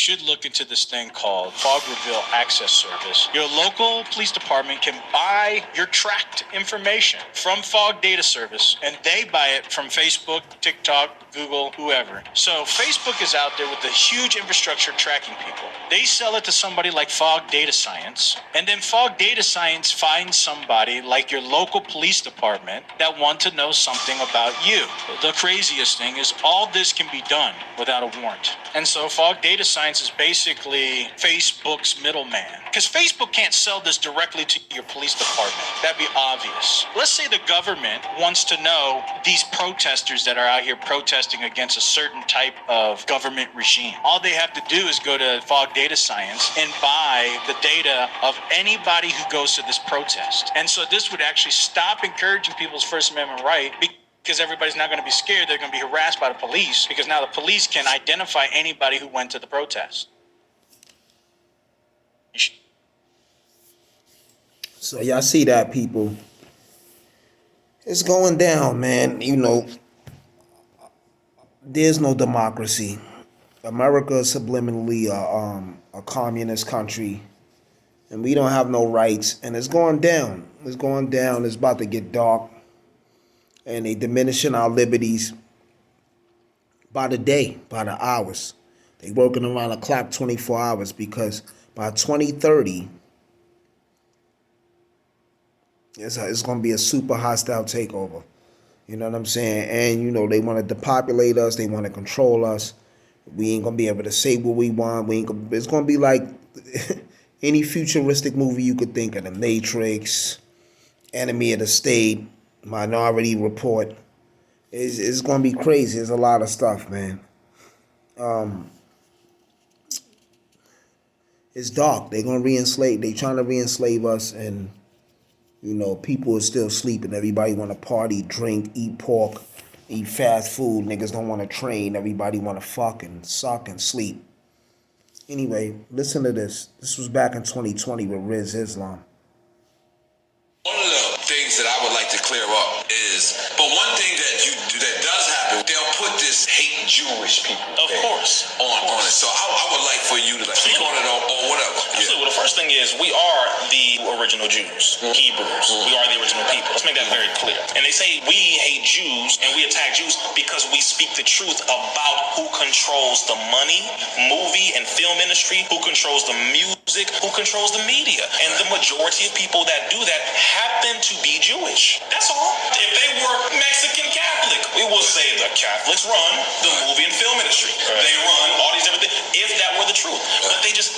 should look into this thing called Fog Reveal Access Service. Your local police department can buy your tracked information from Fog Data Service, and they buy it from Facebook, TikTok, Google, whoever. So Facebook is out there with a huge infrastructure tracking people. They sell it to somebody like Fog Data Science, and then Fog Data Science finds somebody like your local police department that want to know something about you. The craziest thing is all this can be done without a warrant. And so Fog Data Science is basically Facebook's middleman. Because Facebook can't sell this directly to your police department. That'd be obvious. Let's say the government wants to know these protesters that are out here protesting against a certain type of government regime. All they have to do is go to Fog Data Science and buy the data of anybody who goes to this protest. And so this would actually stop encouraging people's First Amendment right, because everybody's not going to be scared. They're going to be harassed by the police because now the police can identify anybody who went to the protest. So y'all see that, people? It's going down, man. You know, there's no democracy. America is subliminally a communist country, and we don't have no rights. And it's going down. It's going down. It's about to get dark. And they diminishing our liberties by the day, by the hours. They working around the clock 24 hours because by 2030, it's going to be a super hostile takeover. You know what I'm saying? And, you know, they want to depopulate us. They want to control us. We ain't going to be able to say what we want. It's going to be like any futuristic movie you could think of. The Matrix, Enemy of the State, Minority Report. It's going to be crazy. There's a lot of stuff, man. It's dark. They're going to re-enslave. They're trying to re-enslave us, and, you know, people are still sleeping. Everybody want to party, drink, eat pork, eat fast food. Niggas don't want to train. Everybody want to fuck and suck and sleep. Anyway, listen to this. This was back in 2020 with Riz Islam. One of the things that I would like to clear up is, but one thing that does happen, they'll put this hate Jewish people of course on it. So I would like for you to speak on it or whatever. Absolutely. Well, the first thing is we are the original Jews, Hebrews. We are the original people. Let's make that very clear. And they say we hate Jews and we attack Jews because we speak the truth about who controls the money, movie and film industry, who controls the music, who controls the media. And the majority of people that do that happen to be Jewish. That's all. If they were Mexican Catholic, we will say the Catholics run the movie and film industry. Right. They run all these different things, if that were the truth. But they just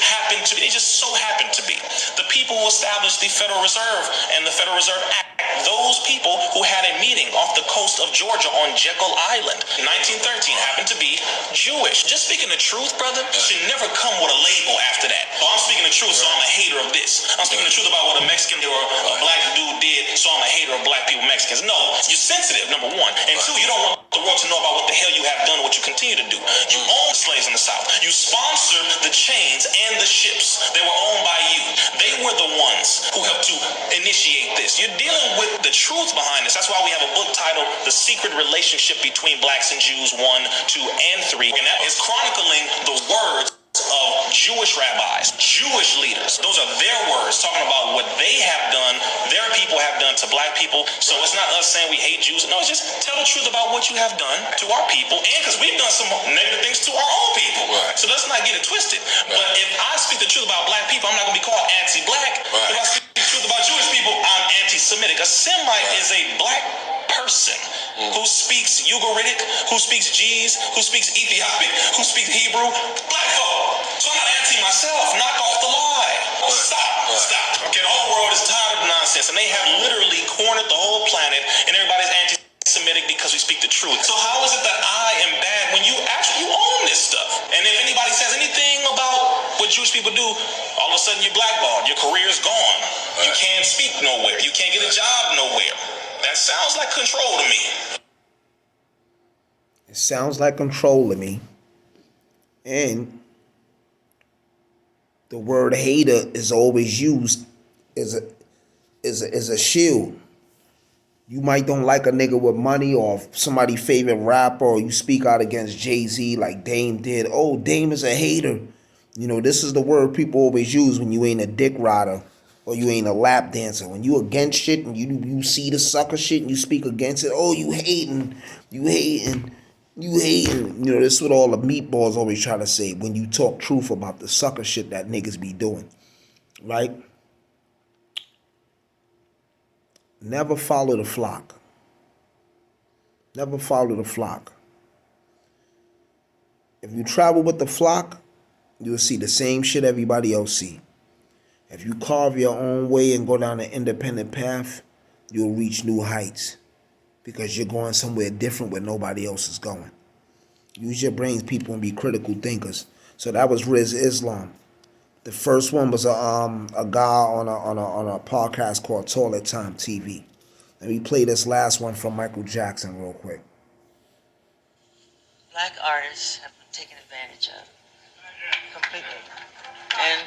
so happen to be. The people who established the Federal Reserve and the Federal Reserve Act, those people who had a meeting off the coast of Georgia on Jekyll Island in 1913 happened to be Jewish. Just speaking the truth, brother, should never come with a label after that. Oh, I'm speaking the truth, so I'm a hater of this. I'm speaking the truth about what a Mexican or a black dude did, so I'm a hater of black people, Mexicans. No, you're sensitive, number one. And two, you don't want the world to know about what the hell you have done, what you continue to do. You own slaves in the South. You sponsored the chains and the ships. They were owned by you. They were the ones who helped to initiate this. You're dealing with the truth behind this. That's why we have a book titled The Secret Relationship Between Blacks and Jews 1, 2, and 3. And that is chronicling the words of Jewish rabbis, Jewish leaders. Those are their words, talking about what they have done, their people have done to black people. So it's not us saying we hate Jews. No, it's just tell the truth about what you have done to our people, and because we've done some negative things to our own people. Right. So let's not get it twisted. Right. But if I speak the truth about black people, I'm not going to be called anti-black. Right. If I speak the truth about Jewish people, I'm anti-Semitic. A Semite is a black person who speaks Ugaritic, who speaks Ge'ez, who speaks Ethiopic, who speaks Hebrew. Black folk. So I'm not anti myself. Knock off the lie. Stop. Okay, the whole world is tired of nonsense, and they have literally cornered the whole planet, and everybody's anti-Semitic because we speak the truth. So how is it that I am bad when you own this stuff? And if anybody says anything about what Jewish people do, all of a sudden you're blackballed. Your career's gone. You can't speak nowhere. You can't get a job nowhere. That sounds like control to me. It sounds like control to me. And the word hater is always used as a shield. You might don't like a nigga with money or somebody's favorite rapper, or you speak out against Jay-Z like Dame did. Oh, Dame is a hater. You know, this is the word people always use when you ain't a dick rider or you ain't a lap dancer. When you against shit and you see the sucker shit and you speak against it, oh, you hating, you hating, you hating. You know, this is what all the meatballs always try to say when you talk truth about the sucker shit that niggas be doing, right? Never follow the flock. Never follow the flock. If you travel with the flock, you'll see the same shit everybody else see. If you carve your own way and go down an independent path, you'll reach new heights because you're going somewhere different where nobody else is going. Use your brains, people, and be critical thinkers. So that was Riz Islam. The first one was a guy on a podcast called Toilet Time TV. Let me play this last one from Michael Jackson real quick. Black artists have been taken advantage of completely. And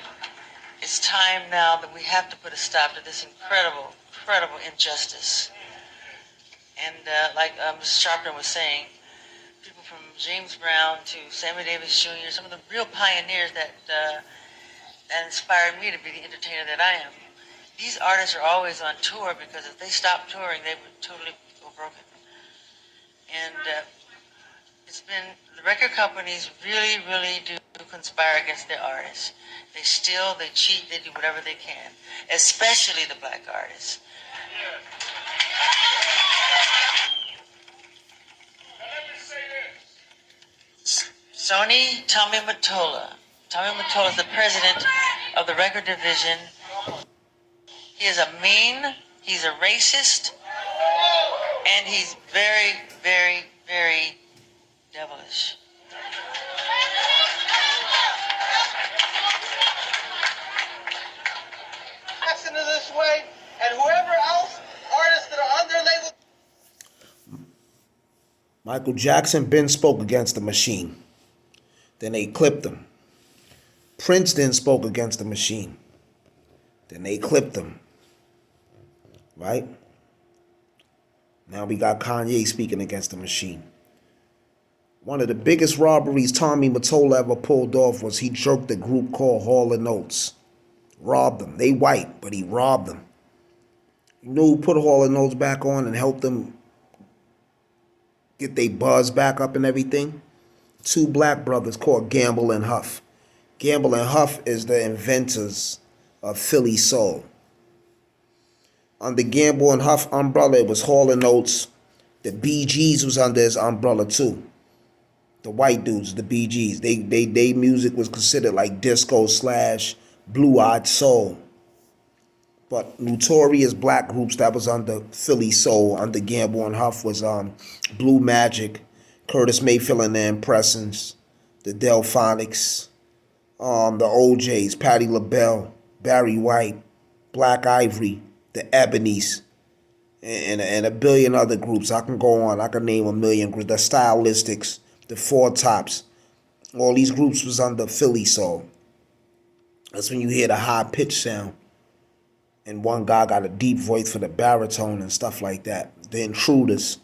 it's time now that we have to put a stop to this incredible injustice. And like Mr. Sharpton was saying, people from James Brown to Sammy Davis Jr., some of the real pioneers that inspired me to be the entertainer that I am. These artists are always on tour because if they stopped touring, they would totally go broken. And it's been, the record companies really do conspire against their artists. They steal, they cheat, they do whatever they can, especially the black artists. Sony Tommy Mottola. Tommy Mottola is the president of the record division. He is a mean, he's a racist, and he's very devilish. Into this way, and whoever else, artists that are on their label. Michael Jackson been spoke against the machine. Then they clipped him. Prince then spoke against the machine. Then they clipped him. Right? Now we got Kanye speaking against the machine. One of the biggest robberies Tommy Mottola ever pulled off was he jerked a group called Hall & Oates. Robbed them. They white, but he robbed them. You know who put Hall & Oates back on and helped them get their buzz back up and everything? Two black brothers called Gamble and Huff. Gamble and Huff is the inventors of Philly soul. Under Gamble and Huff umbrella, it was Hall & Oates. The Bee Gees was under his umbrella too. The white dudes, the Bee Gees, they music was considered like disco / blue-eyed soul. But notorious black groups that was under Philly soul, under Gamble and Huff, was Blue Magic, Curtis Mayfield and the Impressions, the Delphonics, the OJs, Patti LaBelle, Barry White, Black Ivory, the Ebonies, and a billion other groups. I can go on. I can name a million groups. The Stylistics, the Four Tops. All these groups was under Philly soul. That's when you hear the high pitch sound. And one guy got a deep voice for the baritone and stuff like that. The Intruders.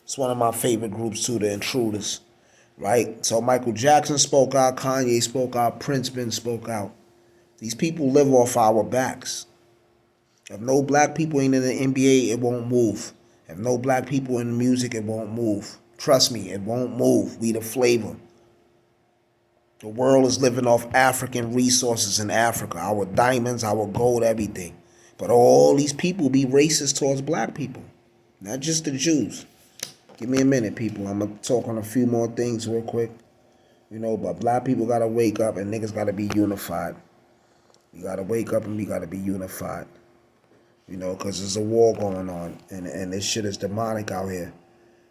It's one of my favorite groups too, the Intruders. Right? So Michael Jackson spoke out, Kanye spoke out, Prince Ben spoke out. These people live off our backs. If no black people ain't in the NBA, it won't move. If no black people in the music, it won't move. Trust me, it won't move. We the flavor. The world is living off African resources in Africa. Our diamonds, our gold, everything. But all these people be racist towards black people. Not just the Jews. Give me a minute, people. I'm going to talk on a few more things real quick. You know, but black people got to wake up and niggas got to be unified. We got to wake up and we got to be unified. You know, because there's a war going on. And this shit is demonic out here.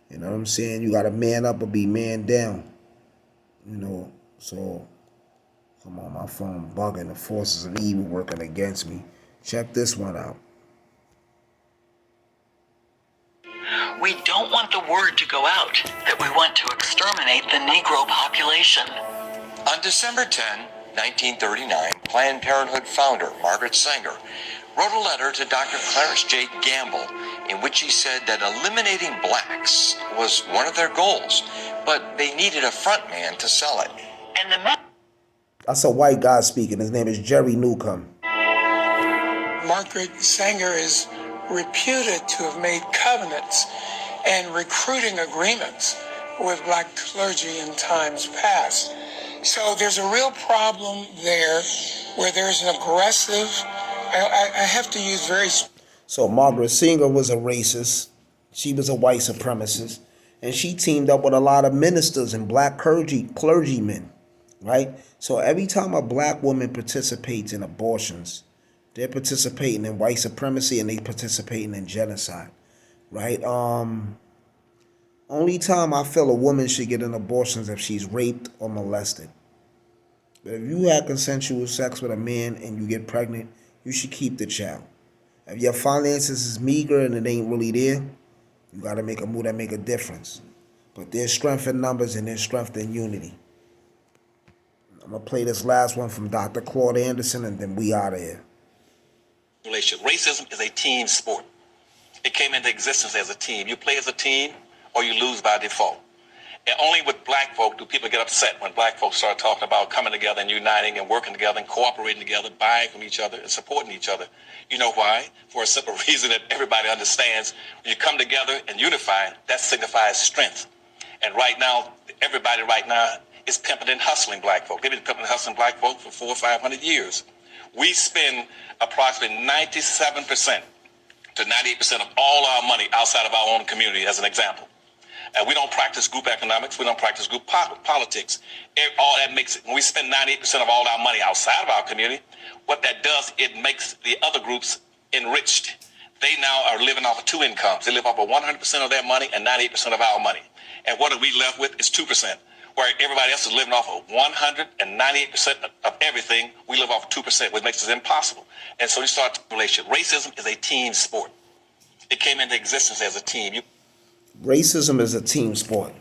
You know what I'm saying? You got to man up or be man down. You know, so, come on, my phone bugging. The forces of evil working against me. Check this one out. We don't want the word to go out that we want to exterminate the Negro population. On December 10, 1939, Planned Parenthood founder Margaret Sanger wrote a letter to Dr. Clarence J. Gamble in which he said that eliminating blacks was one of their goals, but they needed a front man to sell it. And the That's a white guy speaking. His name is Jerry Newcomb. Margaret Sanger is reputed to have made covenants and recruiting agreements with black clergy in times past. So there's a real problem there where there's an aggressive, I have to use very... So Margaret Sanger was a racist. She was a white supremacist. And she teamed up with a lot of ministers and black clergymen, right? So every time a black woman participates in abortions, they're participating in white supremacy and they participating in genocide, right? Only time I feel a woman should get an abortion is if she's raped or molested. But if you had consensual sex with a man and you get pregnant, you should keep the child. If your finances is meager and it ain't really there, you got to make a move that make a difference. But there's strength in numbers and there's strength in unity. I'm going to play this last one from Dr. Claude Anderson and then we out of here. Racism is a team sport. It came into existence as a team. You play as a team or you lose by default. And only with black folk do people get upset when black folks start talking about coming together and uniting and working together and cooperating together, buying from each other and supporting each other. You know why? For a simple reason that everybody understands. When you come together and unify, that signifies strength. And right now, everybody right now is pimping and hustling black folk. They've been pimping and hustling black folk for 400 or 500 years. We spend approximately 97% to 98% of all our money outside of our own community, as an example. And we don't practice group economics. We don't practice group politics. All that makes it, when we spend 98% of all our money outside of our community, what that does, it makes the other groups enriched. They now are living off of two incomes. They live off of 100% of their money and 98% of our money. And what are we left with is 2%, where everybody else is living off of 198% of everything. We live off of 2%, which makes it impossible. And so you start a relationship. Racism is a team sport. It came into existence as a team. Racism is a team sport.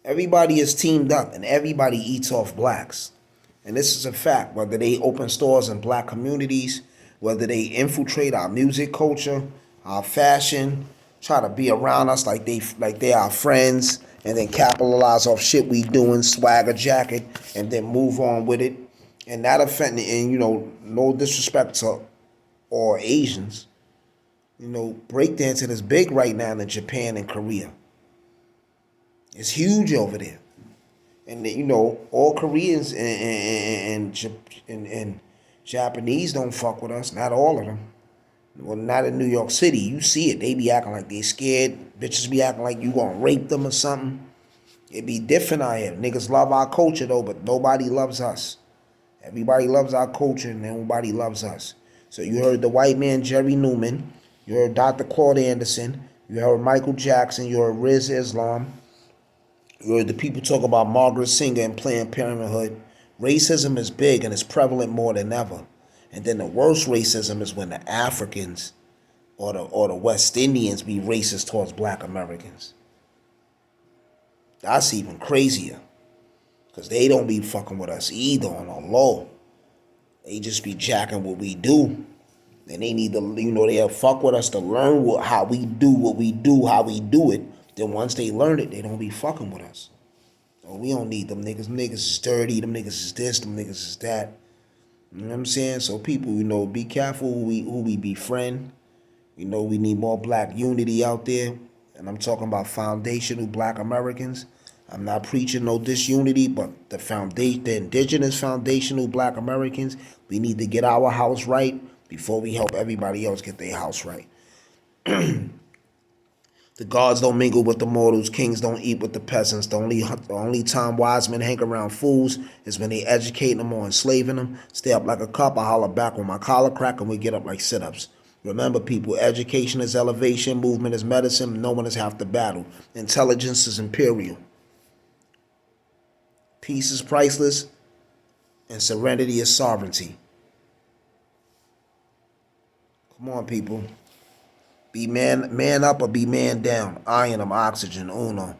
Everybody is teamed up and everybody eats off blacks. And this is a fact, whether they open stores in black communities, whether they infiltrate our music culture, our fashion, try to be around us like they are friends, and then capitalize off shit we doing, swagger jacket, and then move on with it. And that offending, and no disrespect to all Asians. Breakdancing is big right now in Japan and Korea. It's huge over there. And all Koreans and Japanese don't fuck with us. Not all of them. Well, not in New York City. You see it. They be acting like they scared. Bitches be acting like you gonna rape them or something. It be different out here. Niggas love our culture though, but nobody loves us. Everybody loves our culture and nobody loves us. So you heard the white man Jerry Newman. You heard Dr. Claude Anderson. You heard Michael Jackson. You heard Riz Islam. You heard the people talk about Margaret Sanger and Planned Parenthood. Racism is big and it's prevalent more than ever. And then the worst racism is when the Africans or the West Indians be racist towards black Americans. That's even crazier. Because they don't be fucking with us either on the low. They just be jacking what we do. And they need to, they'll fuck with us to learn how we do what we do, how we do it. Then once they learn it, they don't be fucking with us. So we don't need them niggas. Niggas is dirty. Them niggas is this. Them niggas is that. You know what I'm saying? So people, be careful who we befriend. We need more black unity out there. And I'm talking about foundational black Americans. I'm not preaching no disunity, but the indigenous foundational black Americans, we need to get our house right before we help everybody else get their house right. The gods don't mingle with the mortals. Kings don't eat with the peasants. The only time wise men hang around fools is when they educate them or enslaving them. Stay up like a cup, I holler back when my collar crack, and we get up like sit-ups. Remember, people, education is elevation, movement is medicine, no one is half the battle. Intelligence is imperial. Peace is priceless, and serenity is sovereignty. Come on, people. Be man up or be man down. I am oxygen, uno.